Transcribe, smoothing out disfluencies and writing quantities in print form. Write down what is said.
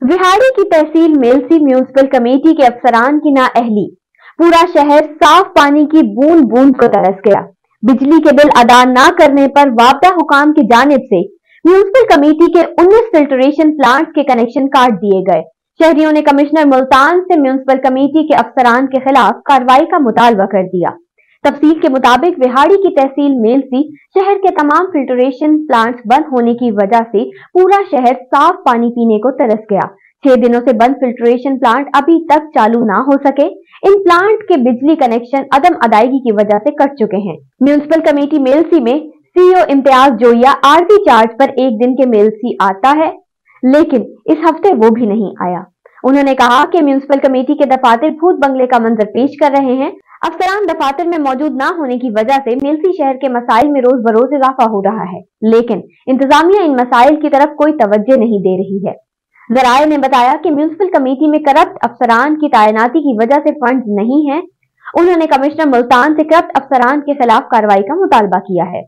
विहाड़ी की तहसील Mailsi municipal committee के अफसरान की नाअहली, पूरा शहर साफ पानी की बूंद बूंद को तरस गया। बिजली के बिल अदा न करने पर वापदा हुकाम की जानिब से म्यूनिसिपल कमेटी के 19 फिल्ट्रेशन प्लांट के कनेक्शन काट दिए गए। शहरियों ने कमिश्नर मुल्तान से म्यूनिसिपल कमेटी के अफसरान के खिलाफ कार्रवाई का मुतालबा कर दिया। तफसील के मुताबिक विहाड़ी की तहसील मेलसी शहर के तमाम फिल्ट्रेशन प्लांट्स बंद होने की वजह से पूरा शहर साफ पानी पीने को तरस गया। 6 दिनों से बंद फिल्ट्रेशन प्लांट अभी तक चालू ना हो सके। इन प्लांट के बिजली कनेक्शन अदम अदायगी की वजह से कट चुके हैं। म्यूनिसिपल कमेटी मेलसी में सीईओ इम्तियाज जोया आरती चार्ज पर एक दिन के मेलसी आता है, लेकिन इस हफ्ते वो भी नहीं आया। उन्होंने कहा कि म्यूनिसिपल कमेटी के दफातर भूत बंगले का मंजर पेश कर रहे हैं। अफसरान दफातर में मौजूद ना होने की वजह से मेलसी शहर के मसाइल में रोज बरोज इजाफा हो रहा है, लेकिन इंतजामिया इन मसाइल की तरफ कोई तवज्जो नहीं दे रही है। जराये ने बताया कि म्यूनिसिपल कमेटी में करप्ट अफसरान की तैनाती की वजह से फंड नहीं है। उन्होंने कमिश्नर मुल्तान से करप्ट अफसरान के खिलाफ कार्रवाई का मुतालबा किया है।